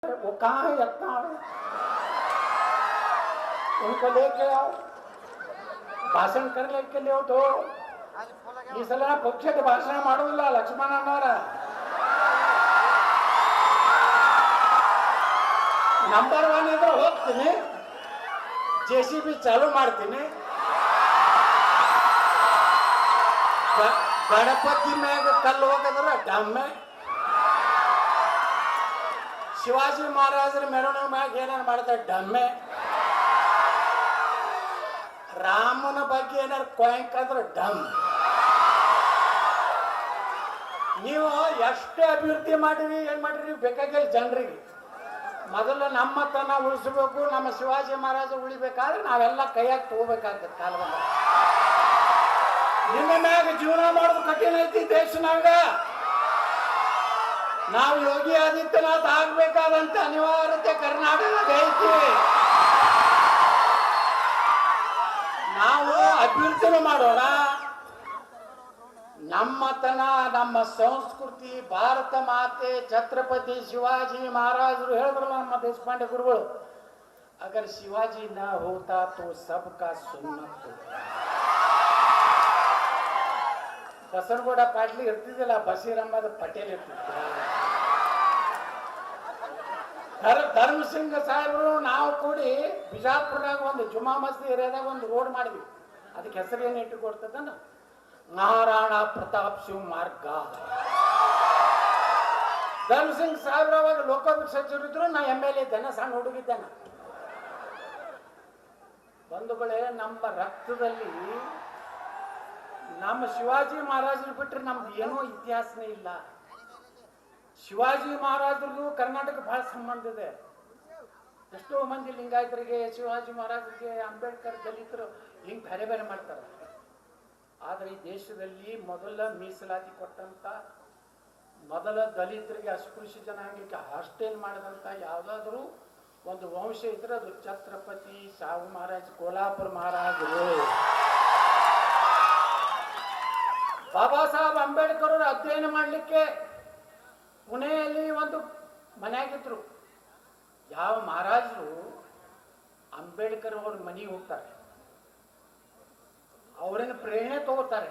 वो कहाँ है इतना उनको लेके आओ ಭಾಷಣ ಕರ್ಲಿಕ್ಕೆ ನೀವು ಈ ಸಲ ಪಕ್ಷಕ್ಕೆ ಭಾಷಣ ಮಾಡೋದಿಲ್ಲ ಲಕ್ಷ್ಮಣ ಅನ್ನೋರ ನಂಬರ್ 1 ಇದ್ರೆ ಹೋಗ್ತೀನಿ JCB ಚಾಲು ಮಾಡ್ತೀನಿ ಗಣಪತಿ ಮ್ಯಾಗ ಕಲ್ಲು ಹೋಗದ್ರ ಡಮ್ಮೆ ಶಿವಾಜಿ ಮಹಾರಾಜರ ಮೆರವಣಿಗೆ ಮ್ಯಾಗ ಏನೇನು ಮಾಡ್ತಾರೆ ಡಮ್ಮೆ ರಾಮನ ಬಗ್ಗೆ ಏನಾರು ಕೊಯ್ಕ್ ಅಂದ್ರೆ ಡಮ್ ನೀವು ಎಷ್ಟು ಅಭಿವೃದ್ಧಿ ಮಾಡಿರಿ ಏನ್ ಮಾಡಿರಿ ಬೇಕಾಗಿಲ್ಲ ಜನರಿಗೆ ಮೊದಲು ನಮ್ಮತನ ಉಳಿಸಬೇಕು ನಮ್ಮ ಶಿವಾಜಿ ಮಹಾರಾಜ ಉಳಿಬೇಕಾದ್ರೆ ನಾವೆಲ್ಲ ಕೈಯಾಗಿ ತಗೋಬೇಕಾಗ್ತದೆ ಕಾಲ ಬಂದ ನಿಮ್ಮ ಮ್ಯಾಗ ಜೀವನ ಮಾಡೋದು ಕಠಿಣ ಐತಿ ದೇಶನಾಗ ನಾವು ಯೋಗಿ ಆದಿತ್ಯನಾಥ್ ಆಗ್ಬೇಕಾದಂತ ಅನಿವಾರ್ಯತೆ ಕರ್ನಾಟಕದಾಗ ಐತಿ ನಾವು ಅಭಿವೃದ್ಧಿನೂ ಮಾಡೋಣ ನಮ್ಮತನ ನಮ್ಮ ಸಂಸ್ಕೃತಿ ಭಾರತ ಮಾತೆ ಛತ್ರಪತಿ ಶಿವಾಜಿ ಮಹಾರಾಜರು ಹೇಳಿದ್ರಲ್ಲ ನಮ್ಮ ದೇಶಪಾಂಡೆ ಗುರುಗಳು ಅಗರ್ ಶಿವಾಜಿ ನ ಹೋತಾ ತೋ ಸಬ್ಕಾ ಸುನ್ನತ್ ಬಸನಗೌಡ ಪಾಟ್ಲಿ ಇರ್ತಿದ್ದಿಲ್ಲ ಬಸೀರ್ ಅಹಮದ್ ಪಟೇಲ್ ಇರ್ತಿದ್ದ ಧರ್ಮಸಿಂಗ್ ಸಾಹೇಬರು ನಾವು ಕೂಡಿ ಬಿಜಾಪುರದಾಗ ಒಂದು ಜುಮಾ ಮಸ್ಜಿದ್ ಏರಿಯಾದಾಗ ಒಂದು ರೋಡ್ ಮಾಡಿದ್ವಿ ಅದಕ್ಕೆ ಹೆಸರು ಏನು ಇಟ್ಟು ಕೊಡ್ತದನ್ನ ಮಹಾರಾಣಾ ಪ್ರತಾಪ್ ಶಿವ್ ಮಾರ್ಗ ಧರ್ಮಸಿಂಗ್ ಸಾಹೇಬ್ರ ಅವಾಗ ಲೋಕಾಭಿಷೇಕ ಸಚಿವರು ಇದ್ರು ನಾ MLA ಇದ್ದೇನೆ ಸಣ್ಣ ಹುಡುಗಿದ್ದೇನೆ ಬಂಧುಗಳೇ ನಮ್ಮ ರಕ್ತದಲ್ಲಿ ನಮ್ಮ ಶಿವಾಜಿ ಮಹಾರಾಜರು ಬಿಟ್ಟರೆ ನಮ್ದು ಏನೋ ಇತಿಹಾಸನೇ ಇಲ್ಲ ಶಿವಾಜಿ ಮಹಾರಾಜರಿಗೂ ಕರ್ನಾಟಕ ಬಹಳ ಸಂಬಂಧ ಇದೆ ಎಷ್ಟೋ ಮಂದಿ ಲಿಂಗಾಯತರಿಗೆ ಶಿವಾಜಿ ಮಹಾರಾಜರಿಗೆ ಅಂಬೇಡ್ಕರ್ ದಲಿತರು ಹಿಂಗೆ ಬೇರೆ ಬೇರೆ ಮಾಡ್ತಾರೆ ಆದರೆ ಈ ದೇಶದಲ್ಲಿ ಮೊದಲ ಮೀಸಲಾತಿ ಕೊಟ್ಟಂತ ಮೊದಲ ದಲಿತರಿಗೆ ಅಸ್ಪೃಶ್ಯ ಜನಾಂಗಕ್ಕೆ ಹಾಸ್ಟೆಲ್ ಮಾಡಿದಂತ ಯಾವುದಾದ್ರೂ ಒಂದು ವಂಶ ಇದ್ರೆ ಅದು ಛತ್ರಪತಿ ಸಾಹು ಮಹಾರಾಜ್ ಕೋಲ್ಹಾಪುರ ಮಹಾರಾಜರು ಬಾಬಾ ಸಾಹೇಬ್ ಅಂಬೇಡ್ಕರ್ ಅವರು ಅಧ್ಯಯನ ಮಾಡಲಿಕ್ಕೆ ಪುಣೆಯಲ್ಲಿ ಒಂದು ಮನೆಯಾಗಿದ್ರು ಯಾವ ಮಹಾರಾಜರು ಅಂಬೇಡ್ಕರ್ ಅವ್ರ ಮನೆಗೆ ಹೋಗ್ತಾರೆ ಅವರನ್ನು ಪ್ರೇರಣೆ ತಗೋತಾರೆ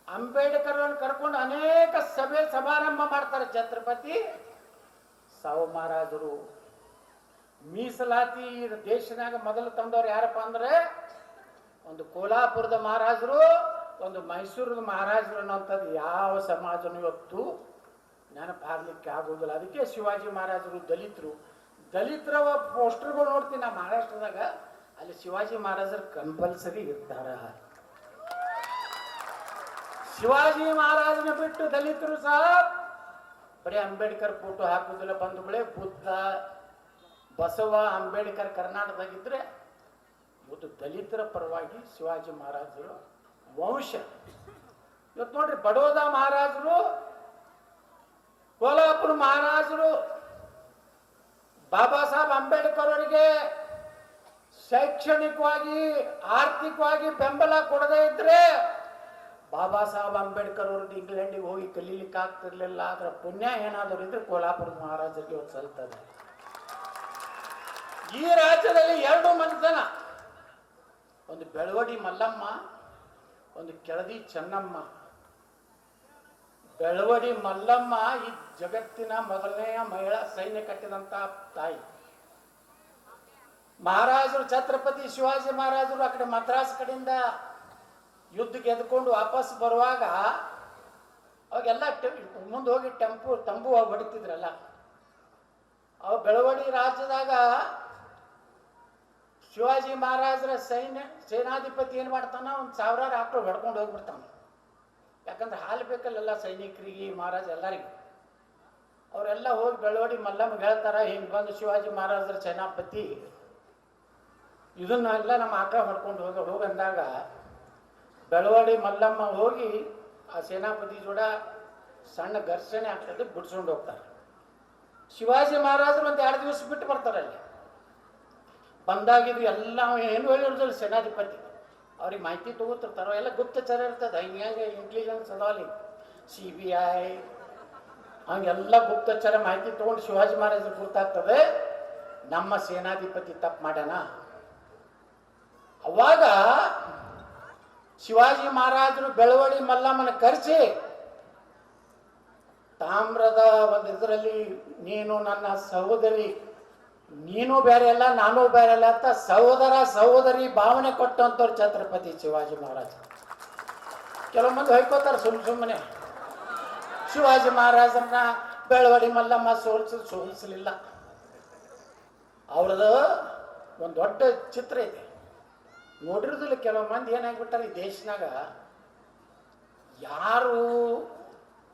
ಅಂಬೇಡ್ಕರ್ ಅವ್ರನ್ನ ಕರ್ಕೊಂಡು ಅನೇಕ ಸಭೆ ಸಮಾರಂಭ ಮಾಡ್ತಾರೆ ಛತ್ರಪತಿ ಸಾಹು ಮಹಾರಾಜರು ಮೀಸಲಾತಿ ದೇಶನಾಗ ಮೊದಲು ತಂದವ್ರು ಯಾರಪ್ಪ ಅಂದ್ರೆ ಒಂದು ಕೋಲ್ಹಾಪುರದ ಮಹಾರಾಜರು ಒಂದು ಮೈಸೂರದ ಮಹಾರಾಜರು ಅನ್ನೋಂಥದ್ದು ಯಾವ ಸಮಾಜನೂ ಇವತ್ತು ನೆನಪಾಗ್ಲಿಕ್ಕೆ ಆಗೋದಿಲ್ಲ ಅದಕ್ಕೆ ಶಿವಾಜಿ ಮಹಾರಾಜರು ದಲಿತರ ಪೋಸ್ಟರ್ಗಳು ನೋಡ್ತೀನಿ ನಾ ಮಹಾರಾಷ್ಟ್ರದಾಗ ಅಲ್ಲಿ ಶಿವಾಜಿ ಮಹಾರಾಜರು ಕಂಪಲ್ಸರಿ ಇರ್ತಾರ ಶಿವಾಜಿ ಮಹಾರಾಜನ ಬಿಟ್ಟು ದಲಿತರು ಸಹ ಬರೀ ಅಂಬೇಡ್ಕರ್ ಫೋಟೋ ಹಾಕುದಿಲ್ಲ ಬಂಧುಗಳೇ ಬುದ್ಧ ಬಸವ ಅಂಬೇಡ್ಕರ್ ಕರ್ನಾಟಕದಾಗಿದ್ರೆ ಇವತ್ತು ದಲಿತರ ಪರವಾಗಿ ಶಿವಾಜಿ ಮಹಾರಾಜರು ವಂಶ ಇವತ್ತು ನೋಡ್ರಿ ಬಡೋದ ಮಹಾರಾಜರು ಕೋಲ್ಹಾಪುರ ಮಹಾರಾಜರು ಬಾಬಾ ಸಾಹೇಬ್ ಅಂಬೇಡ್ಕರ್ ಅವರಿಗೆ ಶೈಕ್ಷಣಿಕವಾಗಿ ಆರ್ಥಿಕವಾಗಿ ಬೆಂಬಲ ಕೊಡದೇ ಇದ್ರೆ ಬಾಬಾ ಸಾಹೇಬ್ ಅಂಬೇಡ್ಕರ್ ಅವ್ರದ್ದು ಇಂಗ್ಲೆಂಡಿಗೆ ಹೋಗಿ ಕಲೀಲಿಕ್ಕೆ ಆಗ್ತಿರ್ಲಿಲ್ಲ ಅದರ ಪುಣ್ಯ ಏನಾದರೂ ಇದ್ರೆ ಕೋಲ್ಹಾಪುರ ಮಹಾರಾಜರಿಗೆ ಒಂದು ಸಲ್ತದೆ ಈ ರಾಜ್ಯದಲ್ಲಿ 2 ಮನೆತನ ಒಂದು ಬೆಳವಡಿ ಮಲ್ಲಮ್ಮ ಒಂದು ಕೆಳದಿ ಚೆನ್ನಮ್ಮ ಬೆಳವಡಿ ಮಲ್ಲಮ್ಮ ಈ ಜಗತ್ತಿನ ಮೊದಲನೆಯ ಮಹಿಳಾ ಸೈನ್ಯ ಕಟ್ಟಿದಂತ ತಾಯಿ ಮಹಾರಾಜರು ಛತ್ರಪತಿ ಶಿವಾಜಿ ಮಹಾರಾಜರು ಆ ಕಡೆ ಮದ್ರಾಸ್ ಕಡೆಯಿಂದ ಯುದ್ಧ ಗೆದ್ಕೊಂಡು ವಾಪಸ್ ಬರುವಾಗ ಅವಾಗೆಲ್ಲ ಮುಂದೆ ಹೋಗಿ ತಂಬು ಹೊಡಿತಿದ್ರಲ್ಲ ಅವ ಬೆಳವಡಿ ರಾಜ್ಯದಾಗ ಶಿವಾಜಿ ಮಹಾರಾಜರ ಸೇನಾಧಿಪತಿ ಏನ್ ಮಾಡ್ತಾನ 1000 ಆಕಳು ಹೊಡ್ಕೊಂಡು ಹೋಗ್ಬಿಡ್ತಾನ ಯಾಕಂದ್ರೆ ಹಾಲು ಬೇಕಲ್ಲ ಸೈನಿಕರಿಗೆ ಮಹಾರಾಜ ಎಲ್ಲರಿಗೂ ಅವರೆಲ್ಲ ಹೋಗಿ ಬೆಳವಡಿ ಮಲ್ಲಮ್ಮಗೆ ಹೇಳ್ತಾರ ಹಿಂಗೆ ಬಂದು ಶಿವಾಜಿ ಮಹಾರಾಜರ ಸೇನಾಪತಿ ಇದನ್ನೆಲ್ಲ ನಮ್ಮ ಆಕಳ ಹೊಡ್ಕೊಂಡು ಹೋಗಂದಾಗ ಬೆಳವಡಿ ಮಲ್ಲಮ್ಮ ಹೋಗಿ ಆ ಸೇನಾಪತಿ ಜೋಡ ಸಣ್ಣ ಘರ್ಷಣೆ ಆಗ್ತದೆ ಬಿಡ್ಸ್ಕೊಂಡು ಹೋಗ್ತಾರೆ ಶಿವಾಜಿ ಮಹಾರಾಜರು ಒಂದು 2 ದಿವಸ ಬಿಟ್ಟು ಬರ್ತಾರೆ ಅಲ್ಲಿ ಬಂದಾಗಿದ್ದು ಎಲ್ಲ ಏನು ಹೇಳಿರೋದಿಲ್ಲ ಸೇನಾಧಿಪತಿ ಅವ್ರಿಗೆ ಮಾಹಿತಿ ತಗೋತಿರ್ತಾರೋ ಎಲ್ಲ ಗುಪ್ತಚರ ಇರ್ತದೆ ಹಿಂಗೆ ಇಂಟೆಲಿಜೆನ್ಸ್ ಅದಾವಲ್ಲಿ CBI ಹಂಗೆಲ್ಲ ಗುಪ್ತಚರ ಮಾಹಿತಿ ತೊಗೊಂಡು ಶಿವಾಜಿ ಮಹಾರಾಜರು ಗೊತ್ತಾಗ್ತದೆ ನಮ್ಮ ಸೇನಾಧಿಪತಿ ತಪ್ಪು ಮಾಡ್ಯಾನ. ಅವಾಗ ಶಿವಾಜಿ ಮಹಾರಾಜರು ಬೆಳವಡಿ ಮಲ್ಲಮ್ಮನ ಕರೆಸಿ ತಾಮ್ರದ ಒಂದು ಇದರಲ್ಲಿ ನೀನು ನನ್ನ ಸಹೋದರಿ, ನೀನು ಬೇರೆ ಅಲ್ಲ ನಾನು ಬೇರೆ ಅಲ್ಲ ಅಂತ ಸಹೋದರ ಸಹೋದರಿ ಭಾವನೆ ಕೊಟ್ಟಂಥವ್ರು ಛತ್ರಪತಿ ಶಿವಾಜಿ ಮಹಾರಾಜ. ಕೆಲವು ಮಂದಿ ಹೊಯ್ಕೋತಾರೆ ಸುಮ್ಮನೆ. ಶಿವಾಜಿ ಮಹಾರಾಜರನ್ನ ಬೆಳವಡಿ ಮಲ್ಲಮ್ಮ ಸೋಲಿಸಲಿಲ್ಲ. ಅವ್ರದ್ದು ಒಂದು ದೊಡ್ಡ ಚಿತ್ರ ಇದೆ, ನೋಡಿರೋದಿಲ್ಲ ಕೆಲವು ಮಂದಿ. ಏನಾಗ್ಬಿಟ್ಟಾರೆ ಈ ದೇಶನಾಗ, ಯಾರು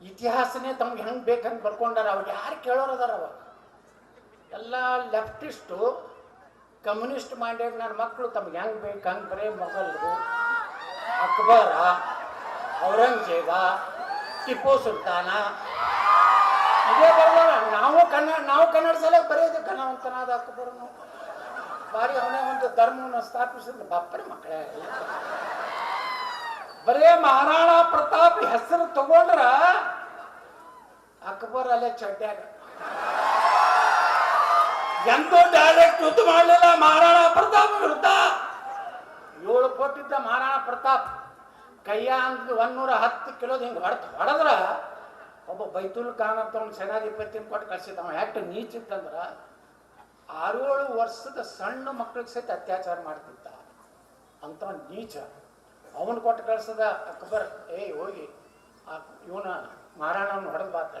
ಇತಿಹಾಸನೇ ತಮ್ಗೆ ಹೆಂಗೆ ಬೇಕಂಗೆ ಬರ್ಕೊಂಡಾರ, ಅವ್ರಿಗೆ ಯಾರು ಕೇಳೋರು ಅದಾರ. ಅವಾಗ ಎಲ್ಲ ಲೆಫ್ಟಿಸ್ಟು ಕಮ್ಯುನಿಸ್ಟ್ ಮೈಂಡೆಡ್ ನನ್ನ ಮಕ್ಕಳು ತಮ್ಗೆ ಹೆಂಗೆ ಬೇಕು ಹಂಗೆ ಬರೀ ಮೊಘಲರು, ಅಕ್ಬರ, ಔರಂಗಜೇಬ, ಟಿಪ್ಪು ಸುಲ್ತಾನ ಇದೇ ಬರೋಣ. ನಾವು ಕನ್ನಡ ಸಲ ಬರೆಯೋದು ಘನವಂತನಾದ ಅಕ್ಬರನು ಬಾರಿ ಅವನೇ ಒಂದು ಧರ್ಮವನ್ನು ಸ್ಥಾಪಿಸಿದ ಬಾಪರೆ ಮಕ್ಕಳೇ. ಬರೇ ಮಹಾರಾಣಾ ಪ್ರತಾಪ್ ಹೆಸರು ತಗೊಂಡ್ರ ಅಕ್ಬರ್ ಅಲ್ಲೇ ಚಡ್ಡ್ಯಾಗ ಎಂತೂ ಡೈರೆಕ್ಟ್ ಯುದ್ಧ ಮಾಡಲಿಲ್ಲ ಮಹಾರಾಣಾ ಪ್ರತಾಪ್ ವಿರುದ್ಧ. 7 ಕೊಟ್ಟಿದ್ದ ಮಹಾರಾಣಾ ಪ್ರತಾಪ್ ಕೈಯ ಅಂದ್ 110 ಕಿಲೋದ ಹಿಂಗೆ ಹೊಡೆದ್ರ ಒಬ್ಬ ಬೈತುಲ್ ಖಾನ್ ಅಂತ ಒಂದು ಸೇನಾಧಿಪತಿನ ಕೊಟ್ಟು ಕಳ್ಸಿದ್ದವ. ಯಾಕೆ ನೀಚಿತ್ತಂದ್ರ 6-7 ವರ್ಷದ ಸಣ್ಣ ಮಕ್ಕಳಿಗೆ ಸಹಿತ ಅತ್ಯಾಚಾರ ಮಾಡ್ತಿದ್ದ ಅಂತ ನೀಚ. ಅವನು ಕೊಟ್ಟು ಕಳ್ಸದ ಅಕ್ಬರ್, ಹೋಗಿ ಇವನ ಮಹಾರಾಣವನ್ನು ಹೊಡೆದು ಬಾತ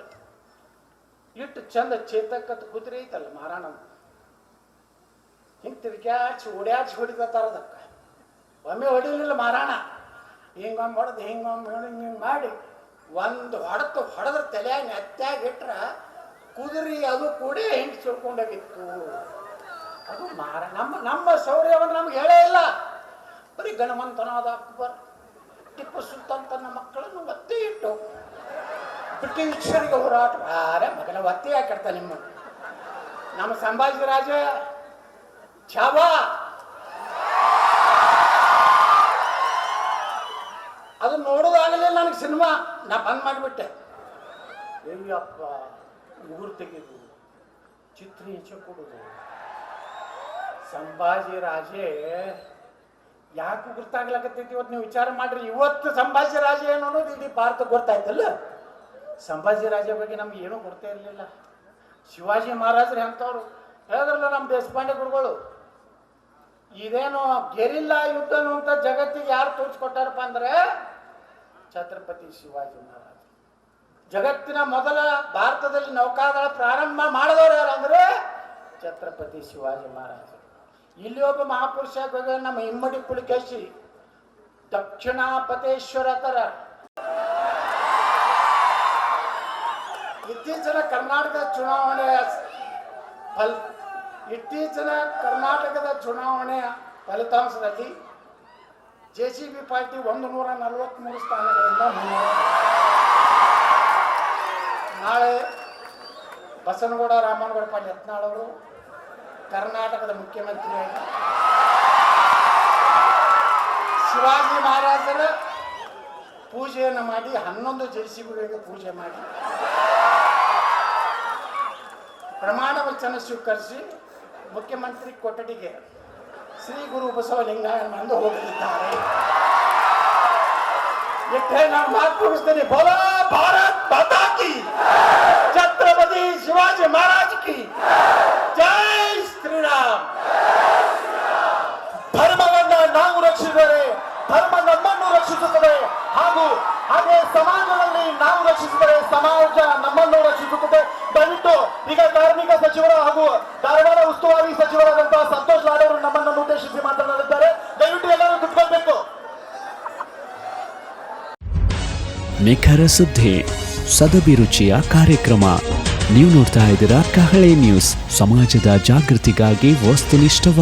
ಇಟ್ಟು ಚಂದ ಚೇತಕ್ಕತ್ ಕುದುರೆ ಐತಲ್ಲ ಮಹಾರಾಣ, ಹಿಂಗೆ ತಿರ್ಗ್ಯಾಚಿ ಓಡ್ಯಾಚಿ ಹೊಡಿತಾರ. ಅದಕ್ಕೆ ಒಮ್ಮೆ ಹೊಡಿಲಿಲ್ಲ ಮಹಾರಾಣ, ಹಿಂಗೊಮ್ಮೆ ಹೊಡೆದು ಹಿಂಗೊಮ್ಮೆ ಹಿಂಗೆ ಮಾಡಿ ಒಂದು ಹೊಡೆದ್ರೆ ತಲೆಯಾಗ ನೆತ್ತಾಗಿ ಇಟ್ರ ಕುದುರೆ ಅದು ಕೂಡ ಹಿಂಗೆ ಸುಳ್ಕೊಂಡೋಗಿತ್ತು. ಅದು ನಮ್ಮ ಶೌರ್ಯವನ್ನು ನಮ್ಗೆ ಹೇಳೇ ಇಲ್ಲ. ಬರೀ ಗಣವಂತನಾದ ಅಕ್ಬರ್ ಟಿಪ್ಪು ಸುಲ್ತಾನ್ ತನ್ನ ಮಕ್ಕಳನ್ನು ಒತ್ತಿ ಇಟ್ಟು ಬ್ರಿಟಿಷರಿಗೆ ಹೋರಾಟ ಮಗನ ಒತ್ತಿ ಹಾಕಿರ್ತ. ನಮ್ಮ ಸಂಭಾಜಿ ರಾಜ ಛಾವಾ ಅದು ನೋಡೋದಾಗಲಿಲ್ಲ ನನಗೆ ಸಿನಿಮಾ, ನಾ ಬಂದ್ ಮಾಡಿಬಿಟ್ಟೆ. ಅಯ್ಯಪ್ಪ ಉಗುರು ತೆಗೆದು ಚಿತ್ರ ಹಿಂಸೆ ಕೊಡುದು. ಸಂಭಾಜಿ ರಾಜೇ ಯಾಕೆ ಗೊತ್ತಾಗ್ಲಕತ್ತೈತಿ ಇವತ್ತು ನೀವು ವಿಚಾರ ಮಾಡ್ರಿ. ಇವತ್ತು ಸಂಭಾಜಿ ರಾಜ ಏನು ಅನ್ನೋದು ಇಡೀ ಭಾರತ ಗೊತ್ತಾಯ್ತಲ್ಲ. ಸಂಭಾಜಿ ರಾಜ ಬಗ್ಗೆ ನಮ್ಗೆ ಏನೂ ಗೊತ್ತೇ ಇರಲಿಲ್ಲ. ಶಿವಾಜಿ ಮಹಾರಾಜರು ಎಂಥವ್ರು ಹೇಳಿದ್ರಲ್ಲ ನಮ್ಮ ದೇಶಪಾಂಡೆ ಗುರುಗಳು, ಇದೇನು ಗೆರಿಲ್ಲಾ ಯುದ್ಧ ಅಂತ ಜಗತ್ತಿಗೆ ಯಾರು ತೋರಿಸ್ಕೊಟ್ಟಾರಪ್ಪ ಅಂದ್ರೆ ಛತ್ರಪತಿ ಶಿವಾಜಿ ಮಹಾರಾಜ. ಜಗತ್ತಿನ ಮೊದಲ ಭಾರತದಲ್ಲಿ ನೌಕಾದಳ ಪ್ರಾರಂಭ ಮಾಡಿದವರು ಯಾರು ಅಂದ್ರೆ ಛತ್ರಪತಿ ಶಿವಾಜಿ ಮಹಾರಾಜ. ಇಲ್ಲಿ ಒಬ್ಬ ಮಹಾಪುರುಷ ನಮ್ಮ ಇಮ್ಮಡಿ ಪುಲಿಕೇಶಿ ದಕ್ಷಿಣಾಪತೇಶ್ವರ ತರ ಇತ್ತೀಚಿನ ಕರ್ನಾಟಕದ ಚುನಾವಣೆಯ ಫಲಿತಾಂಶದಲ್ಲಿ JCB ಪಾರ್ಟಿ 143 ಸ್ಥಾನಗಳಿಂದ ನಾಳೆ ಬಸನಗೌಡ ರಾಮನಗೌಡ ಪಾಟೀಲ್ ಯತ್ನಾಳ್ ಅವರು ಕರ್ನಾಟಕದ ಮುಖ್ಯಮಂತ್ರಿಯಾಗಿ ಶಿವಾಜಿ ಮಹಾರಾಜರ ಪೂಜೆಯನ್ನು ಮಾಡಿ 11 JCBಗಳಿಗೆ ಪೂಜೆ ಮಾಡಿ ಪ್ರಮಾಣ ವಚನ ಸ್ವೀಕರಿಸಿ ಮುಖ್ಯಮಂತ್ರಿ ಕೊಠಡಿಗೆ ಶ್ರೀ ಗುರು ಬಸವಲಿಂಗಯ್ಯನಂದು ಹೋಗಲಿದ್ದಾರೆ. ಇಟ್ಟೆ ನಾನು ಮಾತು ಮುಗಿಸ್ತೇನೆ. ಬೋಲಾ ಭಾರತ್ ಮಾತಾ ಕಿ, ಛತ್ರಪತಿ ಶಿವಾಜಿ ಮಹಾರಾಜ್ ಕಿ ಜೈ ಶ್ರೀರಾಮ್. ಧರ್ಮವನ್ನ ನಾವು ರಕ್ಷಿಸಿದರೆ ಧರ್ಮ ನಮ್ಮನ್ನು ರಕ್ಷಿಸುತ್ತದೆ, ಹಾಗೂ ಹಾಗೆ ಸಮಾಜದಲ್ಲಿ ನಾವು ರಕ್ಷಿಸಿದರೆ ಸಮಾಜ ನಮ್ಮನ್ನು ರಕ್ಷಿಸುತ್ತದೆ. ದಯವಿಟ್ಟು ಈಗ ಕಾರ್ಮಿಕ ಸಚಿವರು ಹಾಗೂ ಧಾರವಾಡ ಉಸ್ತುವಾರಿ ಸಚಿವರಾದಂತಹ ಸಂತೋಷ್ ಲಾಡ್ ಅವರು ನಮ್ಮನ್ನು ಉದ್ದೇಶಿಸಿ ಮಾತನಾಡಿದ್ದಾರೆ. ದಯವಿಟ್ಟು ಎಲ್ಲರೂ ಕುತ್ಕೊಳ್ಬೇಕು. ನಿಖರ ಸುದ್ದಿ, ಸದಭಿರುಚಿಯ ಕಾರ್ಯಕ್ರಮ. ನೀವು ನೋಡ್ತಾ ಇದ್ದೀರಾ ಕಹಳೆ ನ್ಯೂಸ್, ಸಮಾಜದ ಜಾಗೃತಿಗಾಗಿ ವಸ್ತುನಿಷ್ಠ